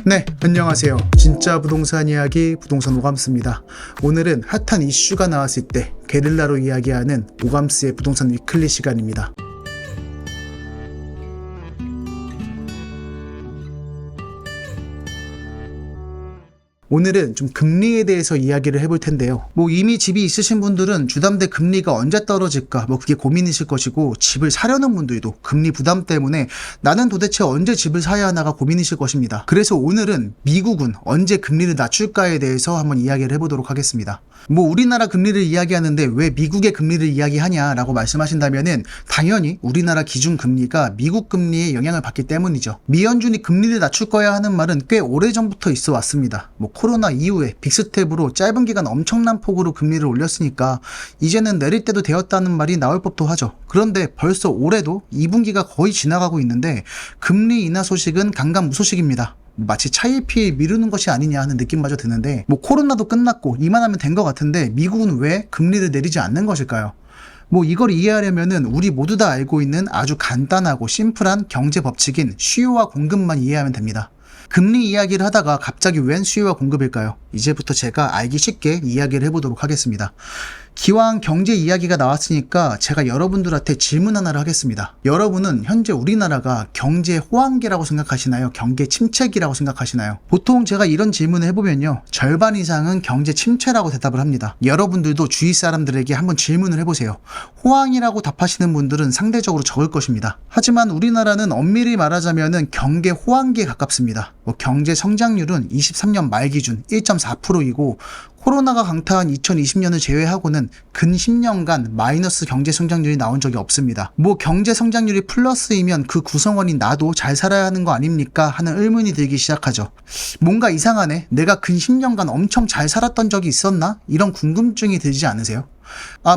네, 안녕하세요. 진짜 부동산 이야기 부동산 오감스입니다. 오늘은 핫한 이슈가 나왔을 때 게릴라로 이야기하는 오감스의 부동산 위클리 시간입니다. 오늘은 좀 금리에 대해서 이야기를 해볼 텐데요. 이미 집이 있으신 분들은 주담대 금리가 언제 떨어질까 그게 고민이실 것이고, 집을 사려는 분들도 금리 부담 때문에 나는 도대체 언제 집을 사야 하나가 고민이실 것입니다. 그래서 오늘은 미국은 언제 금리를 낮출까에 대해서 한번 이야기를 해보도록 하겠습니다. 우리나라 금리를 이야기하는데 왜 미국의 금리를 이야기하냐라고 말씀하신다면은 당연히 우리나라 기준 금리가 미국 금리에 영향을 받기 때문이죠. 미 연준이 금리를 낮출 거야 하는 말은 꽤 오래전부터 있어 왔습니다. 코로나 이후에 빅스텝으로 짧은 기간 엄청난 폭으로 금리를 올렸으니까 이제는 내릴 때도 되었다는 말이 나올 법도 하죠. 그런데 벌써 올해도 2분기가 거의 지나가고 있는데 금리 인하 소식은 강감무소식입니다. 마치 차일피일 미루는 것이 아니냐 하는 느낌마저 드는데, 코로나도 끝났고 이만하면 된 것 같은데 미국은 왜 금리를 내리지 않는 것일까요? 이걸 이해하려면은 우리 모두 다 알고 있는 아주 간단하고 심플한 경제 법칙인 수요와 공급만 이해하면 됩니다. 금리 이야기를 하다가 갑자기 웬 수요와 공급일까요? 이제부터 제가 알기 쉽게 이야기를 해보도록 하겠습니다. 기왕 경제 이야기가 나왔으니까 제가 여러분들한테 질문 하나를 하겠습니다. 여러분은 현재 우리나라가 경제 호황기라고 생각하시나요? 경제 침체기라고 생각하시나요? 보통 제가 이런 질문을 해보면요, 절반 이상은 경제 침체라고 대답을 합니다. 여러분들도 주위 사람들에게 한번 질문을 해보세요. 호황이라고 답하시는 분들은 상대적으로 적을 것입니다. 하지만 우리나라는 엄밀히 말하자면은 경계 호황기에 가깝습니다. 경제 성장률은 23년 말 기준 1.4%이고 코로나가 강타한 2020년을 제외하고는 근 10년간 마이너스 경제 성장률이 나온 적이 없습니다. 경제 성장률이 플러스이면 그 구성원인 나도 잘 살아야 하는 거 아닙니까? 하는 의문이 들기 시작하죠. 뭔가 이상하네. 내가 근 10년간 엄청 잘 살았던 적이 있었나? 이런 궁금증이 들지 않으세요?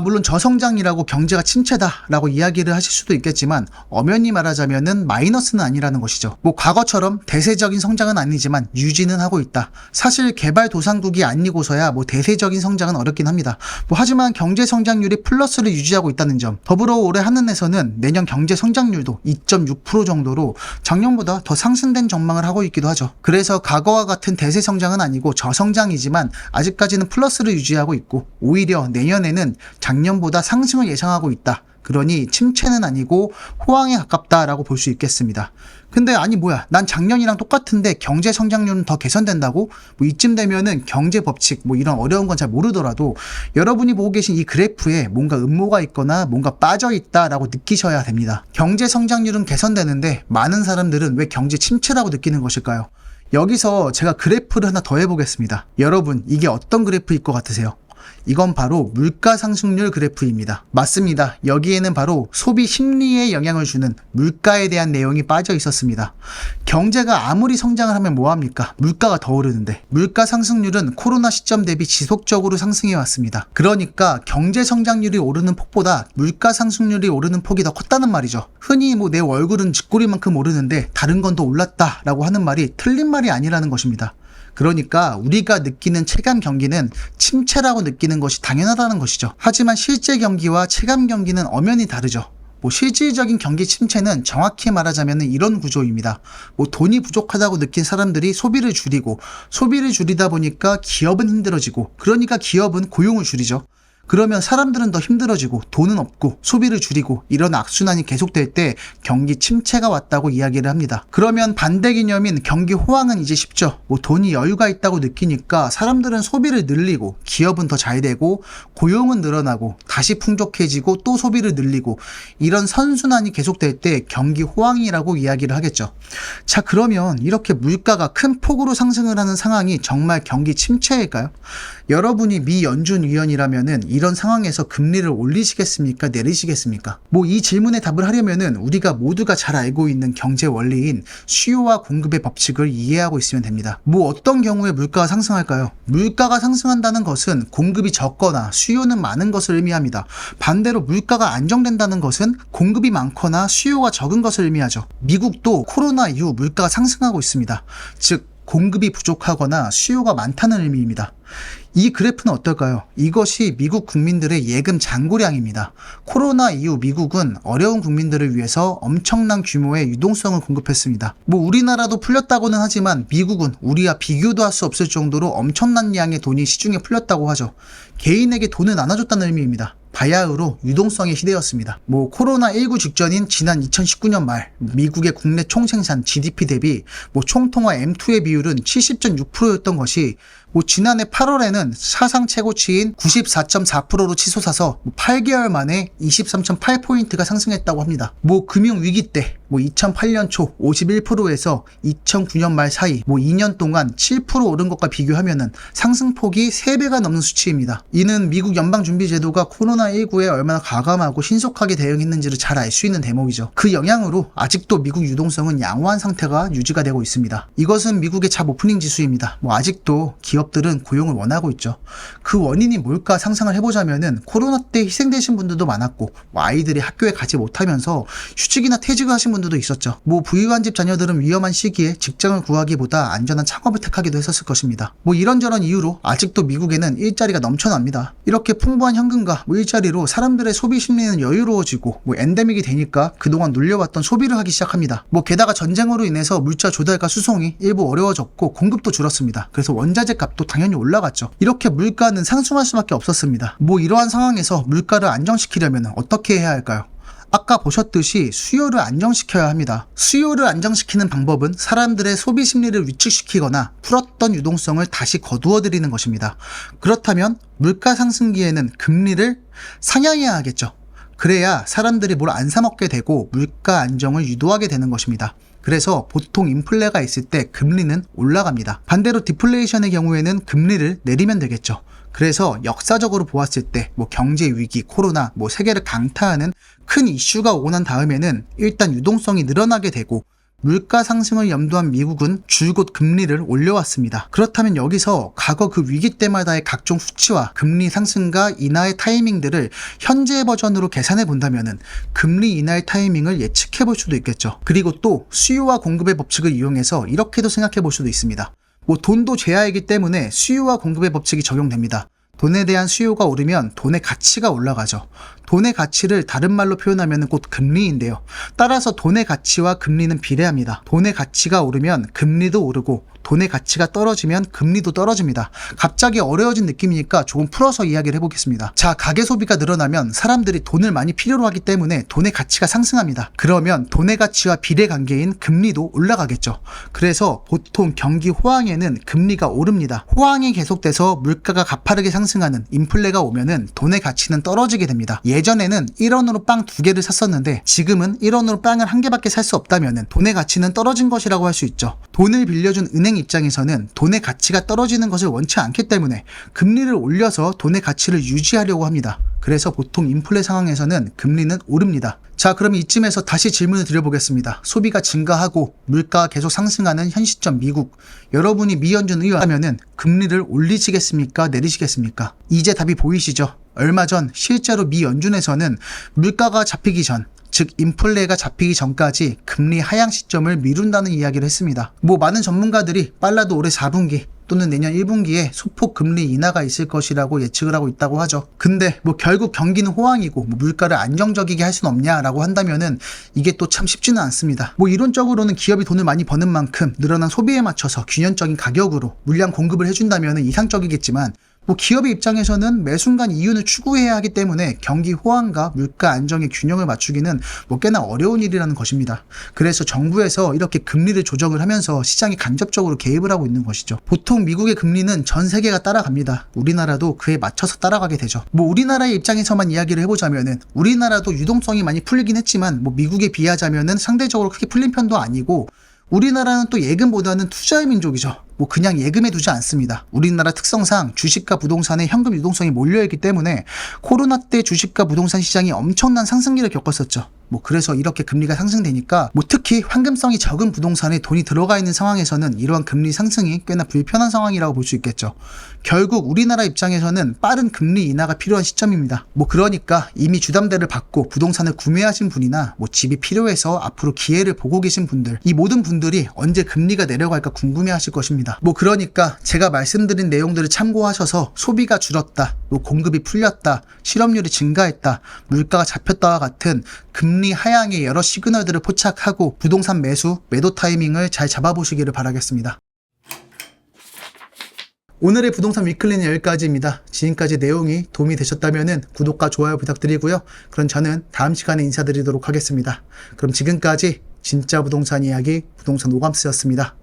물론 저성장이라고 경제가 침체다라고 이야기를 하실 수도 있겠지만 엄연히 말하자면은 마이너스는 아니라는 것이죠. 과거처럼 대세적인 성장은 아니지만 유지는 하고 있다. 사실 개발도상국이 아니고서야 대세적인 성장은 어렵긴 합니다. 하지만 경제 성장률이 플러스를 유지하고 있다는 점, 더불어 올해 한은에서는 내년 경제 성장률도 2.6% 정도로 작년보다 더 상승된 전망을 하고 있기도 하죠. 그래서 과거와 같은 대세 성장은 아니고 저성장이지만 아직까지는 플러스를 유지하고 있고, 오히려 내년에는 작년보다 상승을 예상하고 있다. 그러니 침체는 아니고 호황에 가깝다라고 볼 수 있겠습니다. 근데 난 작년이랑 똑같은데 경제 성장률은 더 개선된다고? 이쯤 되면은 경제 법칙 이런 어려운 건 잘 모르더라도 여러분이 보고 계신 이 그래프에 뭔가 음모가 있거나 뭔가 빠져 있다라고 느끼셔야 됩니다. 경제 성장률은 개선되는데 많은 사람들은 왜 경제 침체라고 느끼는 것일까요? 여기서 제가 그래프를 하나 더 해보겠습니다. 여러분, 이게 어떤 그래프일 것 같으세요? 이건 바로 물가 상승률 그래프입니다. 맞습니다. 여기에는 바로 소비 심리에 영향을 주는 물가에 대한 내용이 빠져 있었습니다. 경제가 아무리 성장을 하면 뭐합니까? 물가가 더 오르는데, 물가 상승률은 코로나 시점 대비 지속적으로 상승해 왔습니다. 그러니까 경제 성장률이 오르는 폭보다 물가 상승률이 오르는 폭이 더 컸다는 말이죠. 흔히 내 얼굴은 쥐꼬리만큼 오르는데 다른 건 더 올랐다라고 하는 말이 틀린 말이 아니라는 것입니다. 그러니까 우리가 느끼는 체감 경기는 침체라고 느끼는 것이 당연하다는 것이죠. 하지만 실제 경기와 체감 경기는 엄연히 다르죠. 실질적인 경기 침체는 정확히 말하자면 이런 구조입니다. 돈이 부족하다고 느낀 사람들이 소비를 줄이다 보니까 기업은 힘들어지고, 그러니까 기업은 고용을 줄이죠. 그러면 사람들은 더 힘들어지고 돈은 없고 소비를 줄이고, 이런 악순환이 계속될 때 경기 침체가 왔다고 이야기를 합니다. 그러면 반대 개념인 경기 호황은 이제 쉽죠. 돈이 여유가 있다고 느끼니까 사람들은 소비를 늘리고, 기업은 더 잘 되고, 고용은 늘어나고, 다시 풍족해지고, 또 소비를 늘리고, 이런 선순환이 계속될 때 경기 호황이라고 이야기를 하겠죠. 자, 그러면 이렇게 물가가 큰 폭으로 상승을 하는 상황이 정말 경기 침체일까요? 여러분이 미 연준 위원이라면은 이런 상황에서 금리를 올리시겠습니까? 내리시겠습니까? 이 질문에 답을 하려면은 우리가 모두가 잘 알고 있는 경제 원리인 수요와 공급의 법칙을 이해하고 있으면 됩니다. 어떤 경우에 물가가 상승할까요? 물가가 상승한다는 것은 공급이 적거나 수요는 많은 것을 의미합니다. 반대로 물가가 안정된다는 것은 공급이 많거나 수요가 적은 것을 의미하죠. 미국도 코로나 이후 물가가 상승하고 있습니다. 즉 공급이 부족하거나 수요가 많다는 의미입니다. 이 그래프는 어떨까요? 이것이 미국 국민들의 예금 잔고량입니다. 코로나 이후 미국은 어려운 국민들을 위해서 엄청난 규모의 유동성을 공급했습니다. 우리나라도 풀렸다고는 하지만 미국은 우리와 비교도 할 수 없을 정도로 엄청난 양의 돈이 시중에 풀렸다고 하죠. 개인에게 돈을 나눠줬다는 의미입니다. 바야흐로 유동성의 시대였습니다. 코로나19 직전인 지난 2019년 말 미국의 국내 총생산 GDP 대비 총통화 M2의 비율은 70.6%였던 것이 지난해 8월에는 사상 최고치인 94.4%로 치솟아서 8개월 만에 23.8포인트가 상승했다고 합니다. 금융위기 때 2008년 초 51%에서 2009년 말 사이 2년 동안 7% 오른 것과 비교하면은 상승폭이 3배가 넘는 수치입니다. 이는 미국 연방준비제도가 코로나19에 얼마나 과감하고 신속하게 대응했는지를 잘 알 수 있는 대목이죠. 그 영향으로 아직도 미국 유동성은 양호한 상태가 유지가 되고 있습니다. 이것은 미국의 잡 오프닝 지수입니다. 아직도 기업들은 고용을 원하고 있죠. 그 원인이 뭘까 상상을 해보자면은 코로나 때 희생되신 분들도 많았고 아이들이 학교에 가지 못하면서 휴직이나 퇴직을 하신 분들도 있었죠. 부유한 집 자녀들은 위험한 시기에 직장을 구하기보다 안전한 창업을 택하기도 했었을 것입니다. 이런저런 이유로 아직도 미국에는 일자리가 넘쳐납니다. 이렇게 풍부한 현금과 일자리로 사람들의 소비 심리는 여유로워지고 엔데믹이 되니까 그동안 눌려왔던 소비를 하기 시작합니다. 게다가 전쟁으로 인해서 물자 조달과 수송이 일부 어려워졌고 공급도 줄었습니다. 그래서 원자재 값도 당연히 올라갔죠. 이렇게 물가는 상승할 수밖에 없었습니다. 이러한 상황에서 물가를 안정시키려면 어떻게 해야 할까요? 아까 보셨듯이 수요를 안정시켜야 합니다. 수요를 안정시키는 방법은 사람들의 소비 심리를 위축시키거나 풀었던 유동성을 다시 거두어들이는 것입니다. 그렇다면 물가 상승기에는 금리를 상향해야 하겠죠. 그래야 사람들이 뭘 안 사 먹게 되고 물가 안정을 유도하게 되는 것입니다. 그래서 보통 인플레가 있을 때 금리는 올라갑니다. 반대로 디플레이션의 경우에는 금리를 내리면 되겠죠. 그래서 역사적으로 보았을 때 경제 위기, 코로나, 세계를 강타하는 큰 이슈가 오고 난 다음에는 일단 유동성이 늘어나게 되고 물가 상승을 염두한 미국은 줄곧 금리를 올려왔습니다. 그렇다면 여기서 과거 그 위기 때마다의 각종 수치와 금리 상승과 인하의 타이밍들을 현재 버전으로 계산해 본다면은 금리 인하의 타이밍을 예측해 볼 수도 있겠죠. 그리고 또 수요와 공급의 법칙을 이용해서 이렇게도 생각해 볼 수도 있습니다. 돈도 재화이기 때문에 수요와 공급의 법칙이 적용됩니다. 돈에 대한 수요가 오르면 돈의 가치가 올라가죠. 돈의 가치를 다른 말로 표현하면 곧 금리인데요. 따라서 돈의 가치와 금리는 비례합니다. 돈의 가치가 오르면 금리도 오르고 돈의 가치가 떨어지면 금리도 떨어집니다. 갑자기 어려워진 느낌이니까 조금 풀어서 이야기를 해보겠습니다. 자, 가계 소비가 늘어나면 사람들이 돈을 많이 필요로 하기 때문에 돈의 가치가 상승합니다. 그러면 돈의 가치와 비례관계인 금리도 올라가겠죠. 그래서 보통 경기 호황에는 금리가 오릅니다. 호황이 계속돼서 물가가 가파르게 상승하는 인플레가 오면은 돈의 가치는 떨어지게 됩니다. 예전에는 1원으로 빵 2개를 샀었는데 지금은 1원으로 빵을 1개밖에 살 수 없다면은 돈의 가치는 떨어진 것이라고 할 수 있죠. 돈을 빌려준 은행 입장에서는 돈의 가치가 떨어지는 것을 원치 않기 때문에 금리를 올려서 돈의 가치를 유지하려고 합니다. 그래서 보통 인플레 상황에서는 금리는 오릅니다. 자, 그럼 이쯤에서 다시 질문을 드려보겠습니다. 소비가 증가하고 물가가 계속 상승하는 현 시점 미국, 여러분이 미연준 의원이라면은 금리를 올리시겠습니까? 내리시겠습니까? 이제 답이 보이시죠? 얼마 전 실제로 미 연준에서는 물가가 잡히기 전, 즉 인플레가 잡히기 전까지 금리 하향 시점을 미룬다는 이야기를 했습니다. 많은 전문가들이 빨라도 올해 4분기 또는 내년 1분기에 소폭 금리 인하가 있을 것이라고 예측을 하고 있다고 하죠. 근데 결국 경기는 호황이고 물가를 안정적이게 할 수는 없냐라고 한다면은 이게 또 참 쉽지는 않습니다. 이론적으로는 기업이 돈을 많이 버는 만큼 늘어난 소비에 맞춰서 균형적인 가격으로 물량 공급을 해준다면은 이상적이겠지만 기업의 입장에서는 매 순간 이윤을 추구해야 하기 때문에 경기 호황과 물가 안정의 균형을 맞추기는 꽤나 어려운 일이라는 것입니다. 그래서 정부에서 이렇게 금리를 조정을 하면서 시장이 간접적으로 개입을 하고 있는 것이죠. 보통 미국의 금리는 전 세계가 따라갑니다. 우리나라도 그에 맞춰서 따라가게 되죠. 우리나라의 입장에서만 이야기를 해보자면은 우리나라도 유동성이 많이 풀리긴 했지만 미국에 비하자면은 상대적으로 크게 풀린 편도 아니고 우리나라는 또 예금보다는 투자의 민족이죠. 그냥 예금에 두지 않습니다. 우리나라 특성상 주식과 부동산에 현금 유동성이 몰려있기 때문에 코로나 때 주식과 부동산 시장이 엄청난 상승기를 겪었었죠. 뭐 그래서 이렇게 금리가 상승되니까 뭐 특히 환금성이 적은 부동산에 돈이 들어가 있는 상황에서는 이러한 금리 상승이 꽤나 불편한 상황이라고 볼 수 있겠죠. 결국 우리나라 입장에서는 빠른 금리 인하가 필요한 시점입니다. 뭐 그러니까 이미 주담대를 받고 부동산을 구매하신 분이나 뭐 집이 필요해서 앞으로 기회를 보고 계신 분들, 이 모든 분들이 언제 금리가 내려갈까 궁금해 하실 것입니다. 뭐 그러니까 제가 말씀드린 내용들을 참고하셔서 소비가 줄었다, 뭐 공급이 풀렸다, 실업률이 증가했다, 물가가 잡혔다와 같은 금리 하향의 여러 시그널들을 포착하고 부동산 매도 타이밍을 잘 잡아보시기를 바라겠습니다. 오늘의 부동산 위클리는 여기까지입니다. 지금까지 내용이 도움이 되셨다면 구독과 좋아요 부탁드리고요. 그럼 저는 다음 시간에 인사드리도록 하겠습니다. 그럼 지금까지 진짜 부동산 이야기 부동산 오감스였습니다.